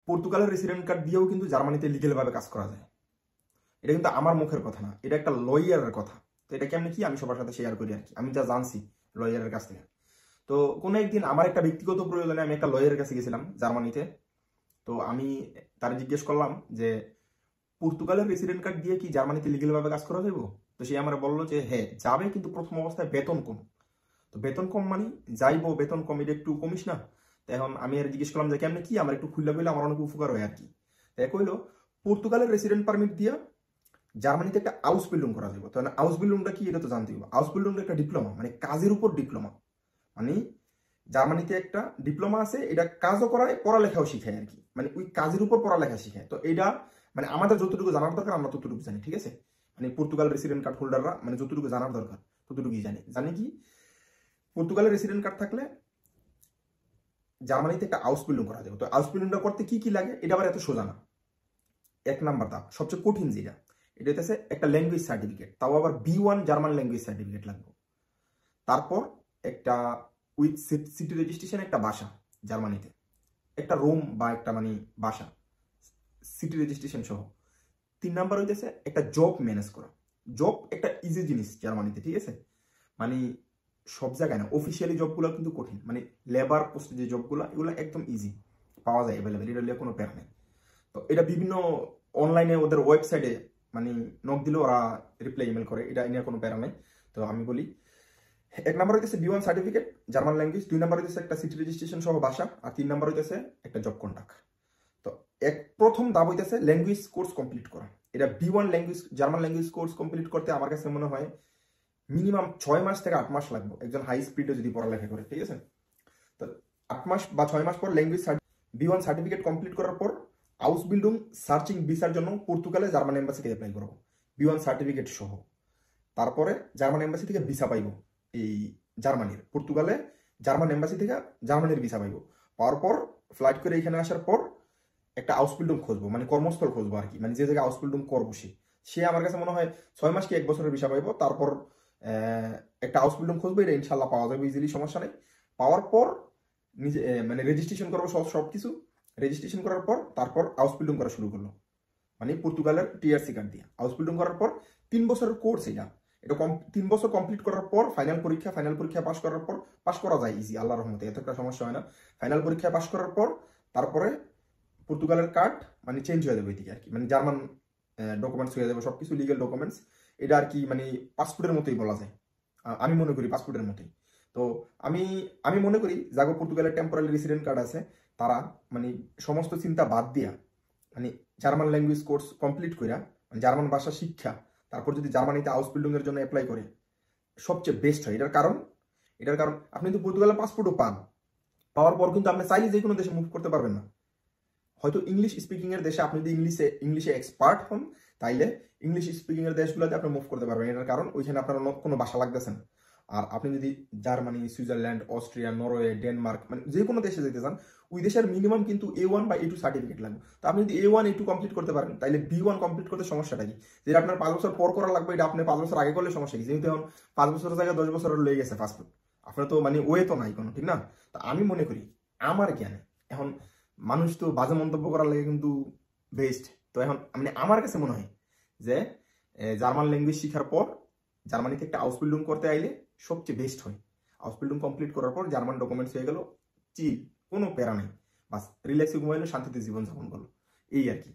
পর্তুগালের resident card দিয়েও কিন্তু জার্মানিতে লিগেলভাবে কাজ করা যায়। এটা কিন্তু আমার মুখের কথা না, এটা একটা লয়ারের কথা। তো এটা কেমনি কি আমি সবার সাথে শেয়ার করি আর কি, আমি যা জানছি লয়ারের কাছ থেকে। তো কোনো একদিন আমার একটা ব্যক্তিগত প্রয়োজনে আমি একটা লয়ারের কাছে গেছিলাম জার্মানিতে। তো আমি তার জিজ্ঞেস করলাম যে পর্তুগালের রেসিডেন্ট কার্ড দিয়ে কি জার্মানিতে লিগেলভাবে কাজ করা যাবে? তো সে আমার বললো যে হ্যাঁ যাবে, কিন্তু প্রথম অবস্থায় বেতন কম। তো বেতন কম মানে যাইবো, বেতন কম, এটা একটু কমিস না? তো এখন আমি আর জিজ্ঞেস করলাম যে কেমনে কি, আমার একটু খুললা বললে আমার অনেক উপকার হয় আর কি। তো কইলো পর্তুগালের রেসিডেন্ট পারমিট দিয়া জার্মানিতে একটা হাউস বিল্ডিং করা যাবে। তো হাউস বিল্ডিংটা কি এটা তো জানতে হবে। হাউস বিল্ডিংটা একটা ডিপ্লোমা, মানে কাজের উপর ডিপ্লোমা। মানে জার্মানিতে একটা ডিপ্লোমা আছে, এটা কাজও করায় পড়ালেখাও শিখায় আর কি, মানে ওই কাজের উপর পড়ালেখা শিখায়। তো এটা মানে আমাদের যতটুকু জানার দরকার আমরা ততটুকু জানি, ঠিক আছে? মানে পর্তুগাল রেসিডেন্ট কার্ড হোল্ডাররা মানে যতটুকু জানার দরকার ততটুকুই জানি কি পর্তুগালের রেসিডেন্ট কার্ড থাকলে জার্মানিতে একটা হাউস বিল্ডিং করা যাবে। তো হাউস বিল্ডিংটা করতে কি কি লাগে এটা আবার এত সোজা না। এক নাম্বার ধাপ, সবচেয়ে কঠিন যেটা, এটা হচ্ছে একটা ল্যাঙ্গুয়েজ সার্টিফিকেট, তাও আবার B1 জার্মান ল্যাঙ্গুয়েজ সার্টিফিকেট লাগবে। তারপর একটা উইথ সিটি রেজিস্ট্রেশন একটা বাসা জার্মানিতে, একটা রুম বা একটা মানে বাসা সিটি রেজিস্ট্রেশন সহ। 3 নাম্বার হইতেছে একটা জব ম্যানেজ করা। জব একটা ইজি জিনিস জার্মানিতে, ঠিক আছে? মানে সব জায়গায় না, অফিসিয়ালি জবগুলো কিন্তু কঠিন, মানে লেবার পোস্টে যে জবগুলো এগুলো একদম ইজি পাওয়া যায়, অ্যাভেলেবেল, এটা নিয়ে কোনো প্যারা নেই। তো এটা বিভিন্ন অনলাইনে ওদের ওয়েবসাইটে মানে নক দিলে ওরা রিপ্লাই ইমেল করে, এটা নিয়ে কোনো প্যারা নেই। তো আমি বলি 1 নাম্বার হইতেছে B1 certificate German language, 2 number হইতেছে একটা সিটি রেজিস্ট্রেশন সহ বাসা, আর 3 নাম্বার হইতেছে একটা জব কন্ট্রাক্ট। তো প্রথম ধাপ হইতেছে ল্যাঙ্গুয়েজ কোর্স কমপ্লিট করা। এটা B1 language German language course complete করতে আমার কাছে মনে হয় মিনিমাম 6 মাস থেকে 8 মাস লাগবে একজন হাই স্পিডে যদি পড়ালেখা করে, ঠিক আছে? তো 8 মাস বা 6 মাস পর ল্যাঙ্গুয়েজ B1 সার্টিফিকেট কমপ্লিট করার পর হাউস বিল্ডিং সার্চিং ভিসার জন্য পর্তুগালে জার্মান এম্বাসিকে অ্যাপ্লাই করবো B1 সার্টিফিকেট সহ। তারপরে জার্মান এম্বাসি থেকে ভিসা পাইব, এই জার্মানির পর্তুগালে জার্মান এম্বাসি থেকে জার্মানির ভিসা পাইব। পাওয়ার পর ফ্লাইট করে এখানে আসার পর একটা হাউস বিল্ডিং খুঁজবো, মানে কর্মস্থল খুঁজবো আর কি, মানে যে জায়গায় হাউস বিল্ডিং করবো সে আমার কাছে মনে হয় 6 মাস কি 1 বছরের ভিসা পাইবো। তারপর একটা হাউস বিল্ডিং খুঁজবো, এটা ইনশাল্লাহ পাওয়া যাবে ইজিলি, সমস্যা নেই। পাওয়ার পর নিজে মানে রেজিস্ট্রেশন করবো সবকিছু রেজিস্ট্রেশন করার পর তারপর হাউস বিল্ডিং করা শুরু করলো, মানে পর্তুগালের TRC কার্ড দিয়ে হাউস বিল্ডিং করার পর 3 বছরের কোর্স এটা। 3 বছর কমপ্লিট করার পর ফাইনাল পরীক্ষা পাস করার পর, পাস করা যায় ইজি আল্লাহর রহমতে, এত একটা সমস্যা হয় না। ফাইনাল পরীক্ষা পাস করার পর তারপরে পর্তুগালের কার্ড মানে চেঞ্জ হয়ে যাবে এদিকে আর কি, মানে জার্মান ডকুমেন্টস হয়ে যাবে, সবকিছু লিগেল ডকুমেন্টস। এটা আর কি মানে পাসপোর্টের মতোই বলা যায়, আমি মনে করি পাসপোর্টের মতোই। তো আমি আমি মনে করি যাগো পর্তুগালের টেম্পোরারি রেসিডেন্ট কার্ড আছে তারা মানে সমস্ত চিন্তা বাদ দিয়া মানে জার্মান ল্যাঙ্গুয়েজ কোর্স কমপ্লিট কইরা মানে জার্মান ভাষা শিক্ষা তারপর যদি জার্মানিতে হাউস বিল্ডিং এর জন্য অ্যাপ্লাই করে সবচেয়ে বেস্ট হয়। এটার কারণ আপনি তো পর্তুগালের পাসপোর্টও পাওয়ার পর কিন্তু আপনি চাইলে যে কোনো দেশে মুভ করতে পারবেন না। হয়তো ইংলিশ স্পিকিং এর দেশে আপনি যদি ইংলিশে এক্সপার্ট হন তাইলে ইংলিশ স্পিকিং এর দেশগুলোতে আপনি মুভ করতে পারবেন, এটার কারণ ওইখানে আপনার কোনো ভাষা লাগতেছে না। আর আপনি যদি Germany, Switzerland, Austria, Norway, Denmark মানে যে কোনো দেশে যেতে চান ওই দেশের মিনিমাম কিন্তু A1 বা A2 সার্টিফিকেট লাগবে। তো আপনি যদি A1 A2 কমপ্লিট করতে পারেন তাইলে B1 কমপ্লিট করতে সমস্যাটা কি? যেটা আপনার 5 বছর পর করা লাগবে এটা আপনি 5 বছর আগে করলে সমস্যা কি? যেহেতু এখন 5 বছরের জায়গায় 10 বছরের লেগে গেছে পাসপোর্ট, আপনার তো মানে ওয়ে তো নাই কোনো, ঠিক না? তো আমি মনে করি আমার জ্ঞানে এখন মানুষ তো বাজে মন্তব্য করার লাগে কিন্তু বেস্ট। তো এখন মানে আমার কাছে মনে হয় যে জার্মান ল্যাঙ্গুয়েজ শিখার পর জার্মানিতে একটা হাউস বিল্ডিং করতে আইলে সবচেয়ে বেস্ট হয়। হাউস বিল্ডিং কমপ্লিট করার পর জার্মান ডকুমেন্টস হয়ে গেল, চিল, কোনো প্যারা নেই, বাস রিল্যাক্সে ঘুমাইলো, শান্তিতে জীবনযাপন করলো, এই আর কি।